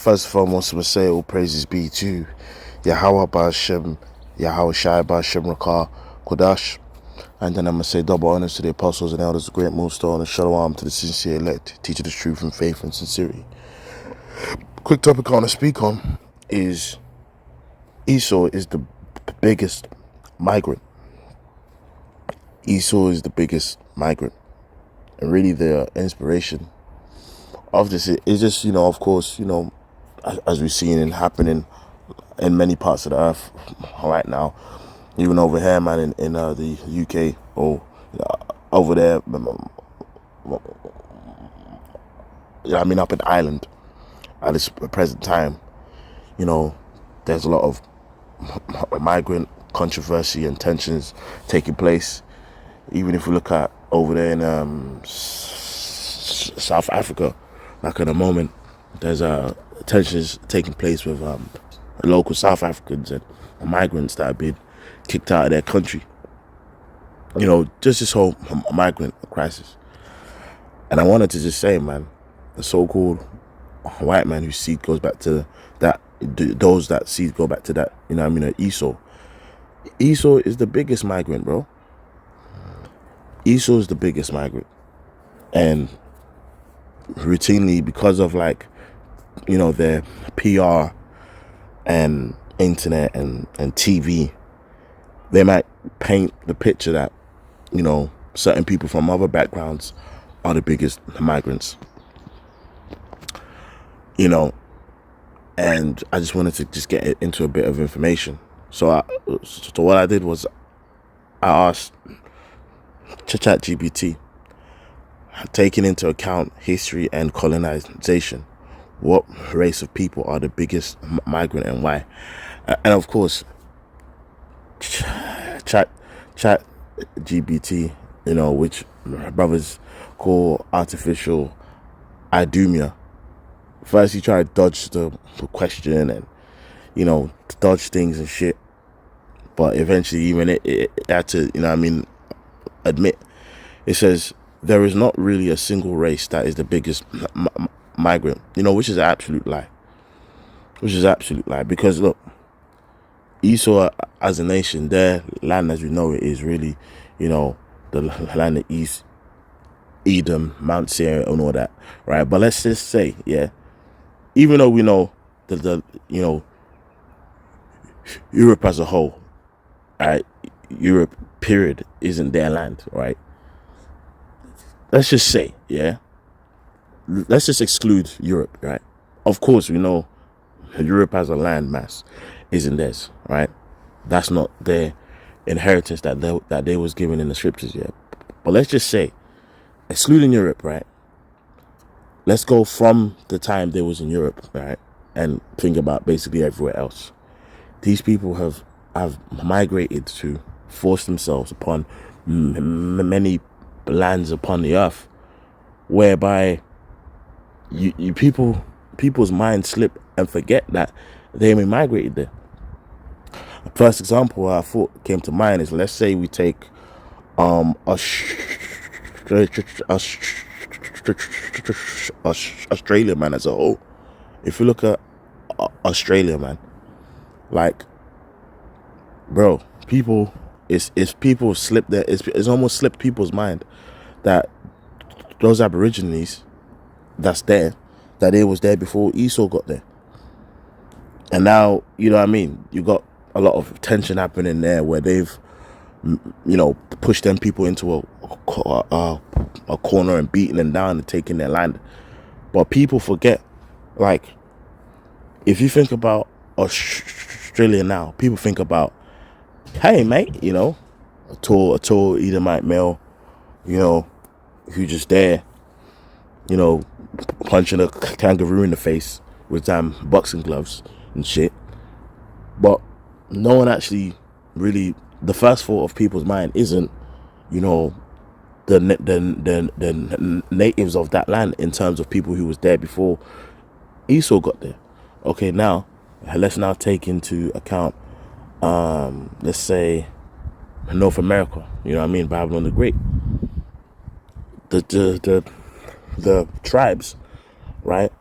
First and foremost, I'm going to say all praises be to Yahweh Ba'Shem, Yahweh Shai Ba'Shem Rakah Kodash. And then I'm going to say double honors to the apostles and elders, the great millstone, and shalom to the sincere elect, teaching the truth and faith and sincerity. Quick topic I want to speak on is Esau is the biggest migrant. Esau is the biggest migrant. And really the inspiration of this is just, of course, as we've seen it happening in many parts of the earth right now, even over here, man, in the UK or over there, up in Ireland at this present time, there's a lot of migrant controversy and tensions taking place. Even if we look at over there in South Africa, like at the moment, there's tensions taking place with local South Africans and migrants that have been kicked out of their country. Just this whole migrant crisis. And I wanted to just say, man, the so-called white man whose seed goes back to that, those that seed go back to that, Esau. Esau is the biggest migrant, bro. Esau is the biggest migrant. And routinely, because of their PR and internet and TV, they might paint the picture that, certain people from other backgrounds are the biggest migrants. And I just wanted to just get into a bit of information. So what I did was I asked ChatGPT, taking into account history and colonization, what race of people are the biggest migrant and why? And of course, ChatGPT, which brothers call artificial idumia. First, he tried to dodge the question and, dodge things and shit. But eventually, even it had to, admit. It says, there is not really a single race that is the biggest migrant, which is an absolute lie. Because, look, Esau as a nation, their land as we know it is really, the land of East Edom, Mount Seir and all that, right? But let's just say, even though we know that Europe as a whole, right, Europe period isn't their land, right? Let's just say, let's just exclude Europe, right? Of course, we know Europe as a land mass isn't theirs, right? That's not their inheritance that they was given in the scriptures yet. But let's just say, excluding Europe, right? Let's go from the time they was in Europe, right? And think about basically everywhere else. These people have migrated to force themselves upon many lands upon the earth, whereby people's minds slip and forget that they migrated there. The first example I thought came to mind is, let's say we take Australia, man, as a whole. If you look at Australia, man, bro, people slip there. It's almost slipped people's mind that those Aborigines that's there, that they was there before Esau got there. And now, you got a lot of tension happening there where they've, pushed them people into a corner and beating them down and taking their land. But people forget, if you think about Australia now, people think about, hey, mate, a tall Edomite male, who just there, punching a kangaroo in the face with boxing gloves and shit. But no one actually really, the first thought of people's mind isn't, the natives of that land in terms of people who was there before Esau got there. Okay, now let's now take into account, let's say North America. Babylon the Great. The tribes, right?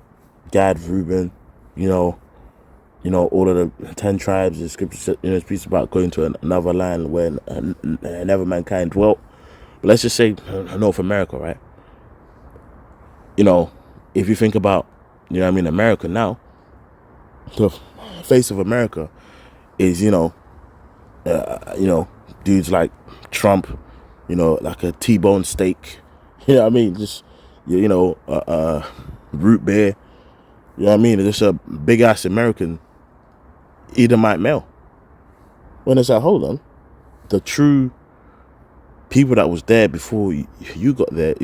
Gad, Reuben, All of the 10 tribes. The scripture, speaks about going to another land where never mankind dwelt. But let's just say North America, right? If you think about, America now, the face of America is, dudes like Trump, like a T-bone steak, just, root beer, just a big ass American Edomite male. When it's like, hold on, the true people that was there before you got there,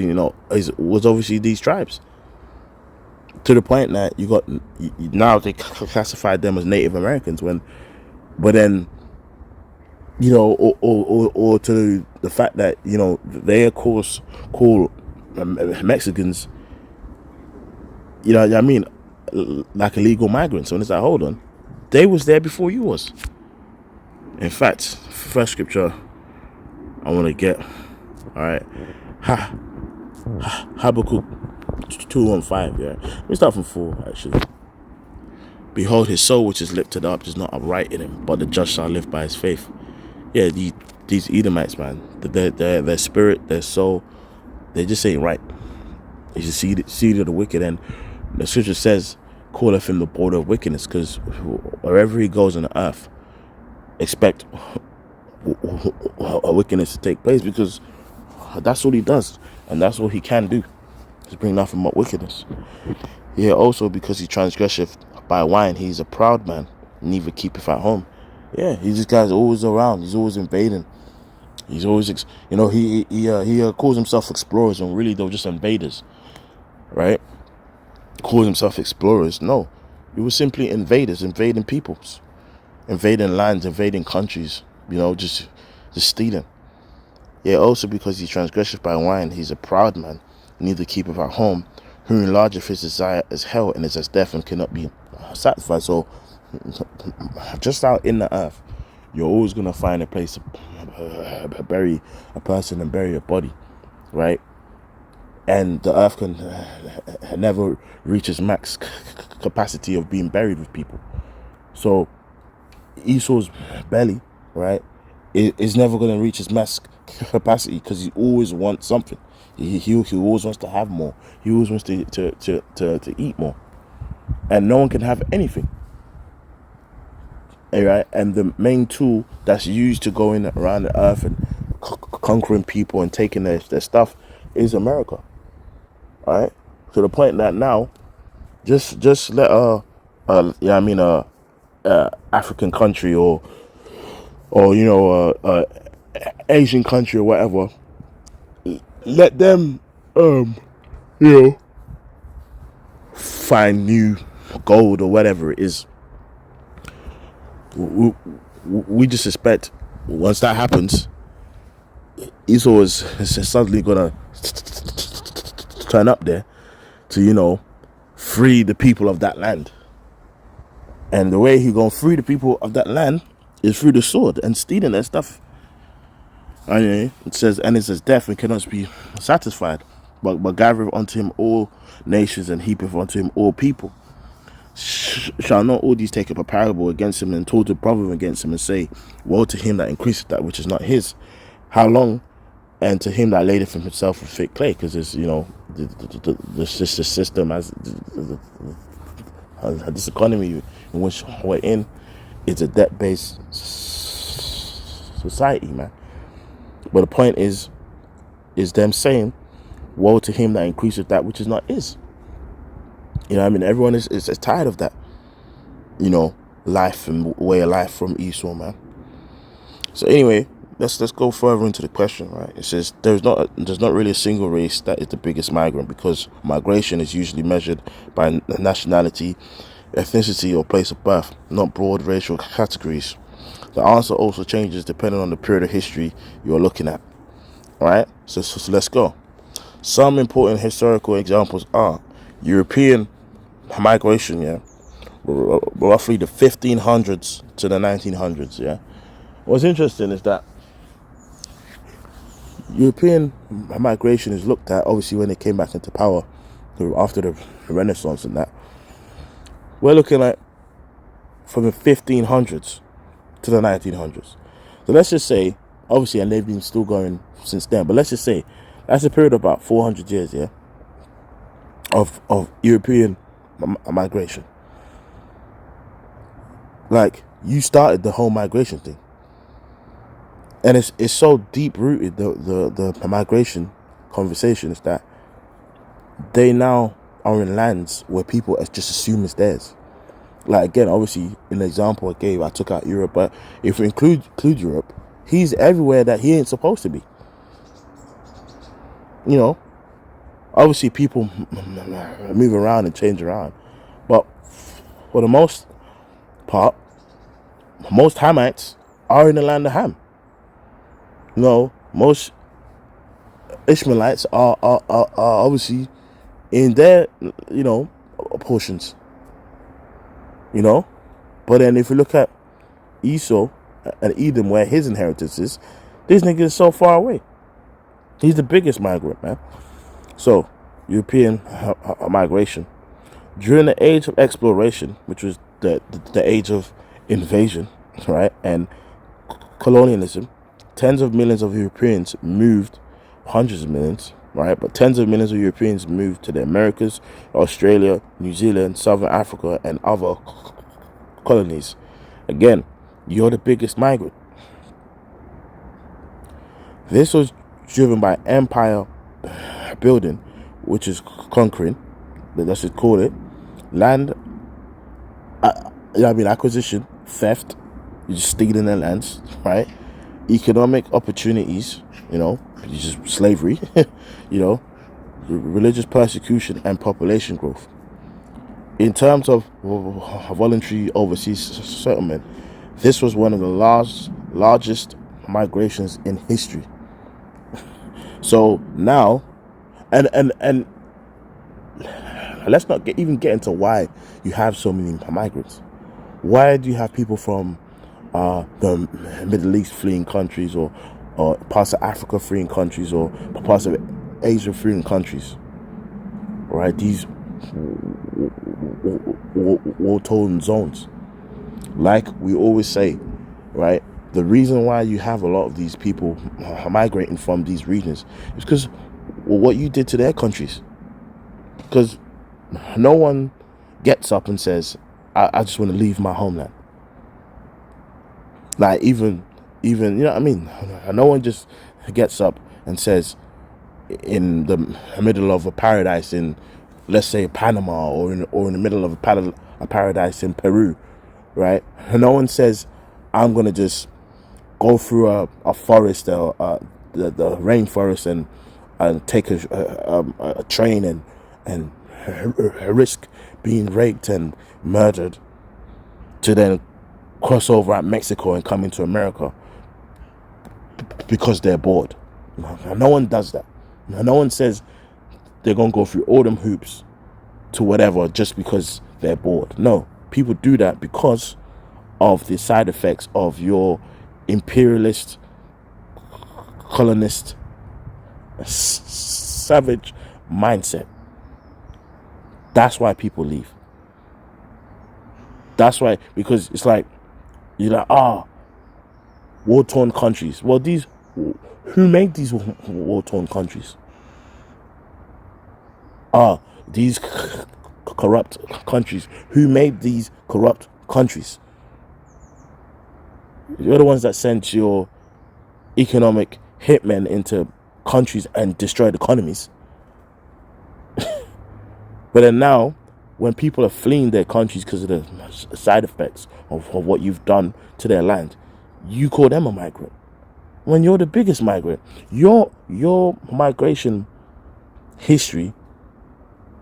was obviously these tribes. To the point that you got now they classified them as Native Americans but then or to the fact that they of course call Mexicans, like illegal migrants. And it's like, hold on, they was there before you was. In fact, first scripture I want to get, all right, Habakkuk 2:15. Yeah, let me start from 4 actually. Behold, his soul which is lifted up is not upright in him, but the just shall live by his faith. Yeah, these Edomites, man, their spirit, their soul, they just ain't right. It's just seed of the wicked, and the scripture says, calleth him the border of wickedness, because wherever he goes on the earth, expect a wickedness to take place, because that's what he does, and that's what he can do, is bring nothing but wickedness. Yeah, also because he transgresseth by wine, he's a proud man, neither keepeth at home. Yeah, this guy's always around. He's always invading. He's always, he calls himself explorers, and really they're just invaders, right? Calls himself explorers. No, he was simply invaders, invading peoples, invading lands, invading countries. Just stealing. Yeah, also because he transgresseth by wine, he's a proud man, neither keepeth at home, who enlargeth his desire as hell, and is as death, and cannot be satisfied. So, just out in the earth, you're always gonna find a place to bury a person and bury a body, right? And the earth can never reach its max capacity of being buried with people. So Esau's belly, right, is never gonna reach its max capacity, because he always wants something. He always wants to have more. He always wants to eat more, and no one can have anything. Right? And the main tool that's used to go in around the earth and conquering people and taking their stuff is America. All right, to the point that now, just let African country or Asian country or whatever, let them find new gold or whatever it is. We just suspect once that happens, Esau is suddenly gonna turn up there to free the people of that land. And the way he gonna free the people of that land is through the sword and stealing their stuff. It says death and cannot be satisfied, but gathereth unto him all nations, and heapeth unto him all people. Shall not all these take up a parable against him, and told a proverb against him, and say, woe to him that increaseth that which is not his? How long? And to him that ladeth from himself with thick clay, because it's the system as this economy in which we're in, it's a debt-based society, man. But the point is them saying, woe to him that increaseth that which is not his. Everyone is tired of that, life and way of life from Esau, man. So anyway, let's go further into the question, right? It says there's not really a single race that is the biggest migrant, because migration is usually measured by nationality, ethnicity, or place of birth, not broad racial categories. The answer also changes depending on the period of history you're looking at. All right, so let's go. Some important historical examples are European migration, yeah, roughly the 1500s to the 1900s, yeah. What's interesting is that European migration is looked at, obviously, when they came back into power after the Renaissance and that. We're looking at from the 1500s to the 1900s. So let's just say, obviously, and they've been still going since then, but let's just say that's a period of about 400 years, yeah, of European migration. Like, you started the whole migration thing, and it's so deep rooted, the migration conversation, is that they now are in lands where people just assume it's theirs. Like, again, obviously, in the example I gave, I took out Europe, but if we include Europe, he's everywhere that he ain't supposed to be. You know, obviously people move around and change around, but for the most part, most Hamites are in the land of Ham. You know, most Ishmaelites are obviously in their, you know, portions. You know, but then if you look at Esau and Edom, where his inheritance is, this nigga is so far away. He's the biggest migrant, man. So, European migration. During the age of exploration, which was the age of invasion, right, and colonialism, tens of millions of Europeans moved, hundreds of millions, right, but tens of millions of Europeans moved to the Americas, Australia, New Zealand, Southern Africa, and other colonies. Again, you're the biggest migrant. This was driven by empire building, which is conquering, let's just call it, land, acquisition, theft, you're just stealing their lands, right? Economic opportunities, you know, just slavery, you know, religious persecution, and population growth. In terms of voluntary overseas settlement, this was one of the largest migrations in history. So now, and let's not even get into why you have so many migrants. Why do you have people from the Middle East fleeing countries, or parts of Africa fleeing countries, or parts of Asia fleeing countries? Right, these war-torn zones. Like we always say, right, the reason why you have a lot of these people migrating from these regions is because what you did to their countries. Because no one gets up and says, I just want to leave my homeland. Like, even you know what I mean? No one just gets up and says, in the middle of a paradise in, let's say, Panama, or in the middle of a paradise in Peru, right? No one says, I'm gonna just go through a forest, the rainforest, and take a train and risk being raped and murdered to then cross over at Mexico and come into America because they're bored. No one does that. No one says they're gonna go through all them hoops to whatever just because they're bored. No, people do that because of the side effects of your imperialist, colonist, savage mindset. That's why people leave. That's why, because it's like, you're like, war-torn countries. Well, who made these war-torn countries? These corrupt countries. Who made these corrupt countries? You're the ones that sent your economic hitmen into countries and destroyed economies. But then now, when people are fleeing their countries because of the side effects of what you've done to their land, you call them a migrant. When you're the biggest migrant, your migration history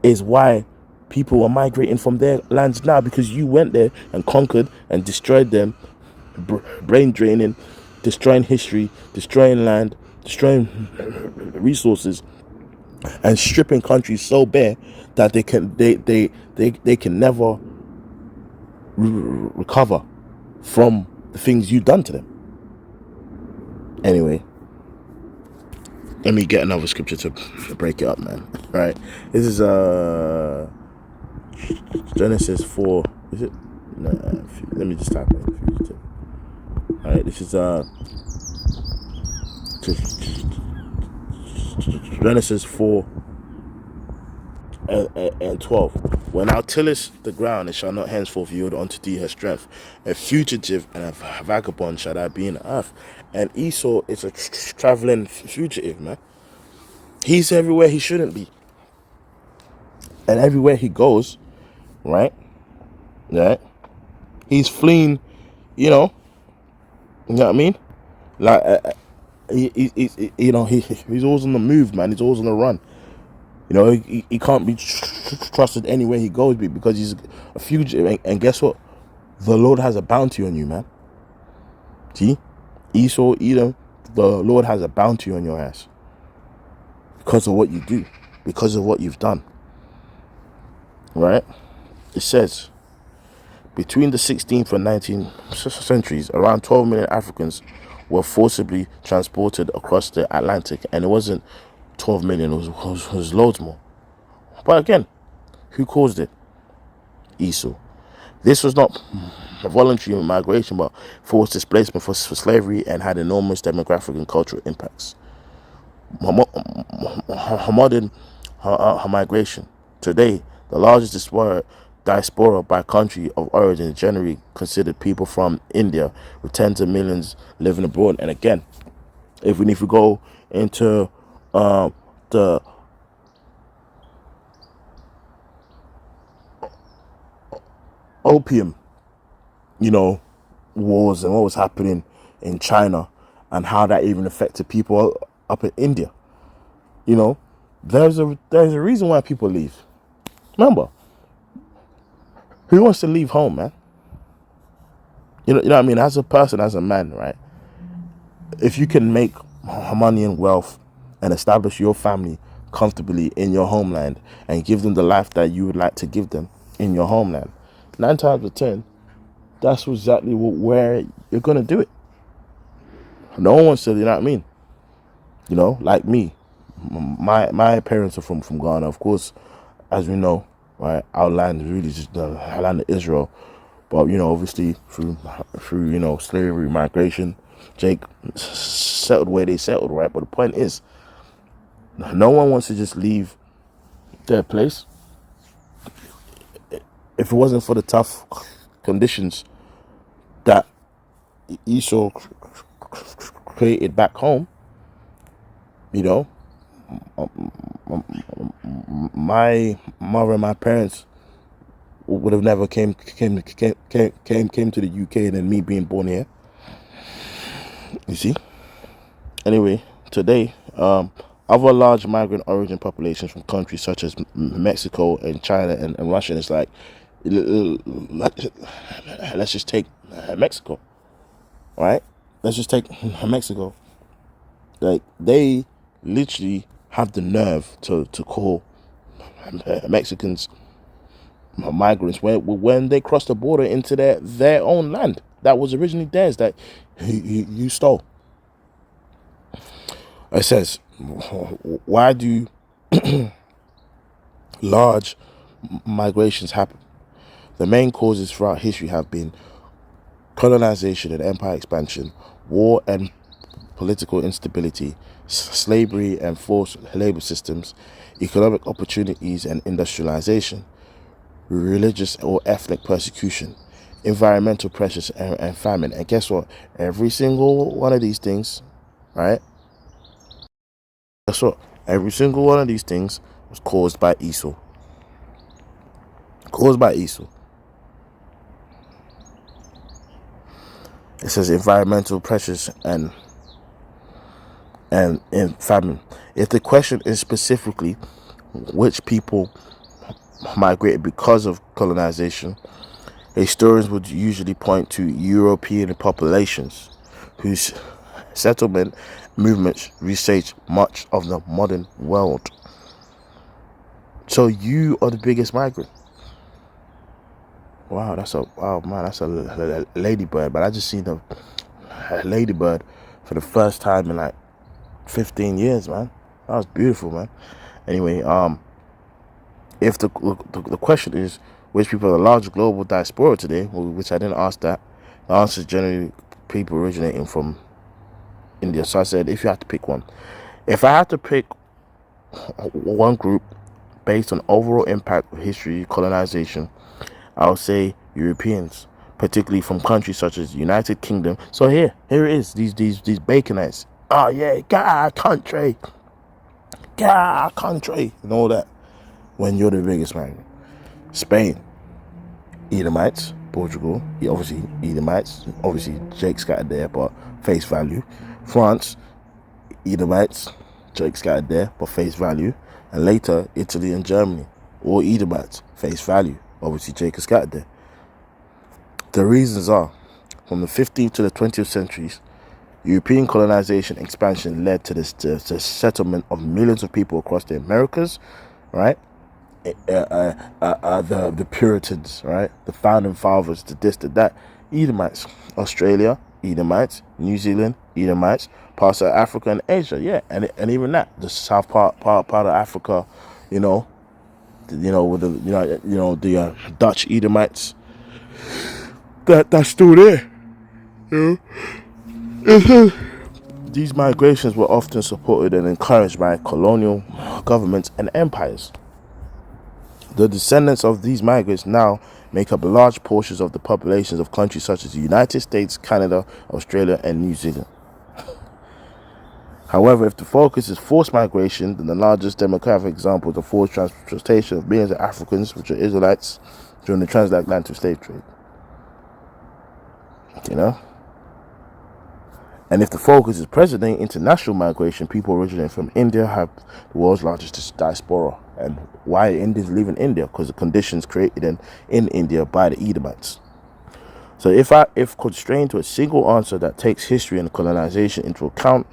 is why people are migrating from their lands now, because you went there and conquered and destroyed them, brain draining, destroying history, destroying land, destroying resources, and stripping countries so bare that they can never recover from the things you've done to them. Anyway, let me get another scripture to break it up, man. Right, this is Genesis 4. Is it? No, let me just type in fugitive. All right, this is Genesis 4 and 12. When thou tillest the ground, it shall not henceforth yield unto thee her strength. A fugitive and a vagabond shall thou be in the earth. And Esau is a traveling fugitive, man. He's everywhere he shouldn't be. And everywhere he goes, right? Right? He's fleeing, you know what I mean? Like, he's always on the move, man. He's always on the run. He can't be trusted anywhere he goes because he's a fugitive. And guess what? The Lord has a bounty on you, man. See? Esau, Edom, the Lord has a bounty on your ass. Because of what you do. Because of what you've done. Right? It says, between the 16th and 19th centuries, around 12 million Africans were forcibly transported across the Atlantic. And it wasn't 12 million, it was loads more. But again, who caused it? Esau. This was not voluntary migration, but forced displacement for slavery, and had enormous demographic and cultural impacts. Modern migration. Today, the largest diaspora by country of origin, generally considered people from India, with tens of millions living abroad. And again, if we go into the opium, wars and what was happening in China, and how that even affected people up in India, there's a reason why people leave. Remember, who wants to leave home, man? You know what I mean? As a person, as a man, right? If you can make money and wealth and establish your family comfortably in your homeland and give them the life that you would like to give them in your homeland, 9 times out of 10, that's exactly where you're gonna do it. No one wants to, you know what I mean? Like me, my parents are from Ghana, of course, as we know, right? Our land is really just the land of Israel, but obviously through slavery, migration, Jake settled where they settled, right? But the point is, no one wants to just leave their place. If it wasn't for the tough conditions that Esau created back home, my mother and my parents would have never came to the UK, and then me being born here. You see? Anyway, today, other large migrant origin populations from countries such as Mexico and China and Russia, and it's like, let's just take Mexico, right? Let's just take Mexico. Like, they literally have the nerve to call Mexicans migrants when they cross the border into their own land that was originally theirs, that you stole. It says, why do large migrations happen? The main causes throughout history have been colonization and empire expansion, war and political instability, slavery and forced labor systems, economic opportunities and industrialization, religious or ethnic persecution, environmental pressures and famine. And guess what? Every single one of these things, right? Guess what? Every single one of these things was caused by Esau. Caused by Esau. It says environmental pressures and famine. If the question is specifically which people migrated because of colonization, historians would usually point to European populations whose settlement movements research much of the modern world. So you are the biggest migrant. Wow, that's a ladybird. But I just seen a ladybird for the first time in like 15 years, man. That was beautiful, man. Anyway, If the question is which people are the largest global diaspora today, which I didn't ask that, the answer is generally people originating from India. So I said, if you had to pick one, if I had to pick one group based on overall impact of history, colonization, I would say Europeans, particularly from countries such as United Kingdom. So here it is. These Baconites. Oh yeah, get our country, and all that. When you're the biggest man, Spain, Edomites, Portugal, obviously Edomites, obviously Jake scattered there, but face value. France, Edomites, Jake scattered there, but face value. And later, Italy and Germany, all Edomites, face value. Obviously Jake is scattered there. The reasons are, from the 15th to the 20th centuries, European colonization expansion led to the settlement of millions of people across the Americas, right? The Puritans, right? The founding fathers, the this, the that. Edomites, Australia, Edomites, New Zealand, Edomites, parts of Africa and Asia, yeah, and even that, the south part of Africa, with the Dutch Edomites, that's still there, These migrations were often supported and encouraged by colonial governments and empires. The descendants of these migrants now make up large portions of the populations of countries such as the United States, Canada, Australia, and New Zealand. However, if the focus is forced migration, then the largest demographic example is the forced transportation of millions of Africans, which are Israelites, during the transatlantic slave trade. And if the focus is present-day international migration, people originating from India have the world's largest diaspora. And why Indians live in India? Because the conditions created in India by the Edomites. So if constrained to a single answer that takes history and colonization into account,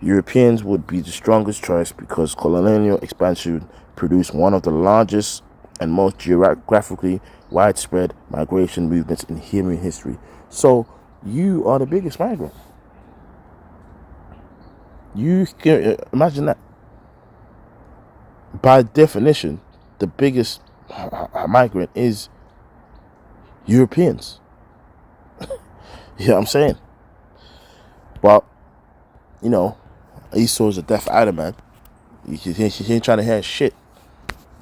Europeans would be the strongest choice because colonial expansion produced one of the largest and most geographically widespread migration movements in human history. So you are the biggest migrant. You can imagine that. By definition, the biggest migrant is Europeans. You know what I'm saying? But, Esau is a deaf adder, man. He ain't trying to hear shit.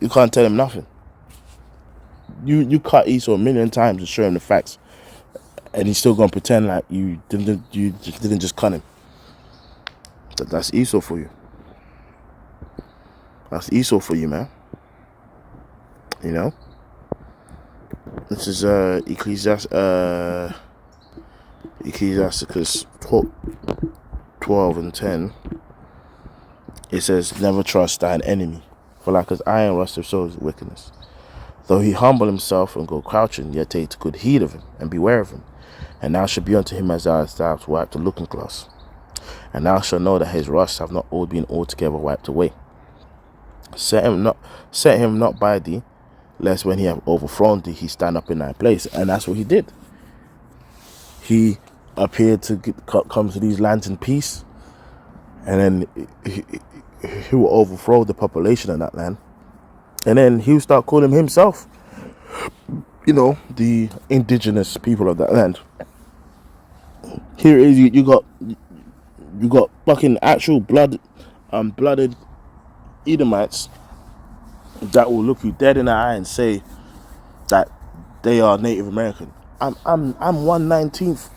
You can't tell him nothing. You cut Esau a million times and show him the facts, and he's still gonna pretend like you didn't just cut him. That's Esau for you. That's Esau for you, man. This is Ecclesiasticus 12 and 10. It says, never trust thine enemy, for like as iron rusteth, so is wickedness. Though he humble himself and go crouching, yet take good heed of him, and beware of him. And thou shalt be unto him as thou hast wiped the looking glass. And thou shalt know that his rust have not all been altogether wiped away. Set him not by thee, lest when he have overthrown thee, he stand up in thy place. And that's what he did. He appeared to come to these lands in peace, and then he will overthrow the population of that land, and then he will start calling himself, the indigenous people of that land. Here is you got fucking actual blooded Edomites that will look you dead in the eye and say that they are Native American. I'm 1/19th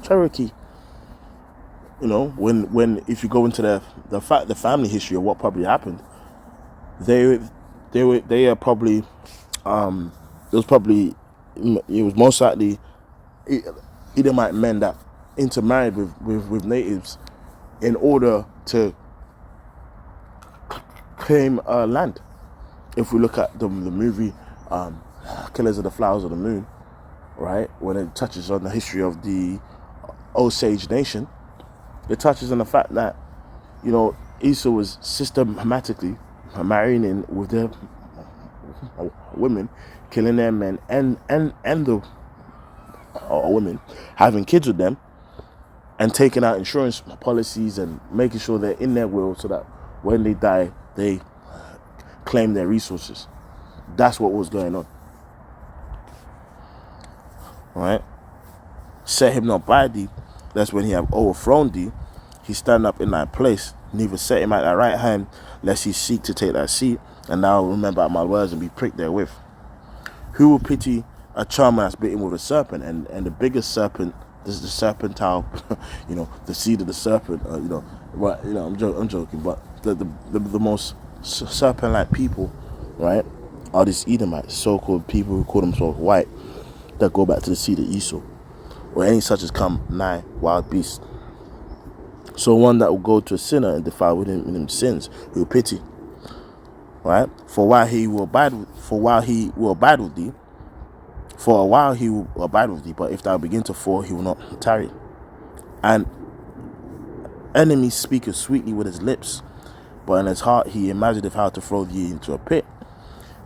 Cherokee. When if you go into the family history of what probably happened, they are probably it was most likely Edomite men that intermarried with natives in order to claim land. If we look at the movie Killers of the Flowers of the Moon, right, when it touches on the history of the Osage Nation, it touches on the fact that Esau was systematically marrying in with their women, killing their men, and the women, having kids with them, and taking out insurance policies and making sure they're in their will so that when they die, they claim their resources. That's what was going on. Right? Set him not by thee, lest when he have overthrown thee, he stand up in thy place, neither set him at thy right hand, lest he seek to take thy seat, and thou remember my words and be pricked therewith. Who will pity a charmer that's bitten with a serpent? And the biggest serpent, this is the serpentile, the seed of the serpent. I'm joking, but the most serpent-like people, right, are these Edomites, so-called people who call themselves white, that go back to the seed of Esau, or any such as come nigh wild beasts. So one that will go to a sinner and defile with him sins, he will pity. Right? For a while he will abide with thee. For a while he will abide with thee, but if thou begin to fall, he will not tarry. And enemy speaketh sweetly with his lips, but in his heart he imagineth how to throw thee into a pit.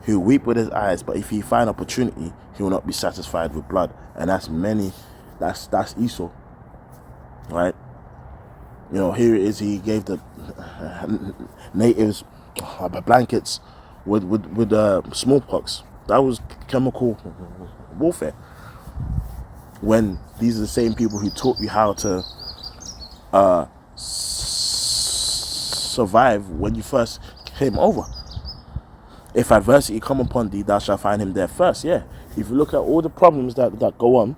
He will weep with his eyes, but if he find opportunity, he will not be satisfied with blood. And that's Esau. Right? Here it is. He gave the natives blankets with smallpox. That was chemical warfare. When these are the same people who taught you how to survive when you first came over. If adversity come upon thee, thou shalt find him there first. Yeah. If you look at all the problems that go on,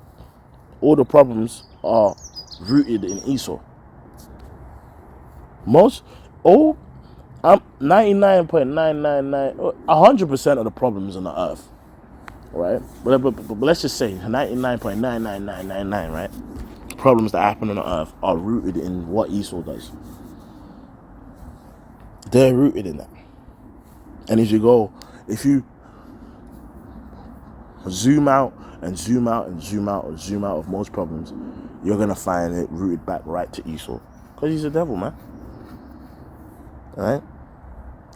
all the problems are rooted in Esau. 99.999, 100% of the problems on the earth, right? But let's just say 99.99999, right? Problems that happen on the earth are rooted in what Esau does. They're rooted in that. And if you zoom out and zoom out and zoom out and zoom out of most problems, you're going to find it rooted back right to Esau. Because he's a devil, man. Alright?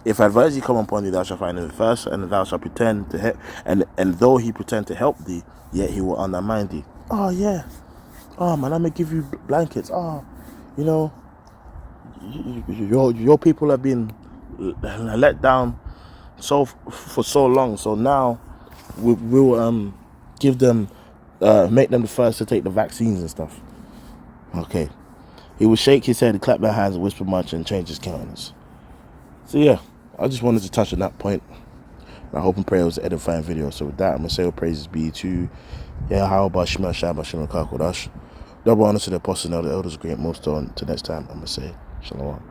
If adversity come upon thee, thou shalt find him first, and thou shalt pretend to help. And though he pretend to help thee, yet he will undermine thee. Oh, yeah. Oh, man, I'm going to give you blankets. Oh, your people have been let down for so long. So now we'll give them, make them the first to take the vaccines and stuff. Okay. He would shake his head, clap their hands, and whisper much, and change his countenance. So yeah, I just wanted to touch on that point. And I hope and pray it was an edifying video. So with that, I'm going to say all praises be to Yahweh, Shema, Shabbat, Shalom, Kakodash. Double honor to the apostle and the elders, great most on. Till next time, I'm going to say Shalom.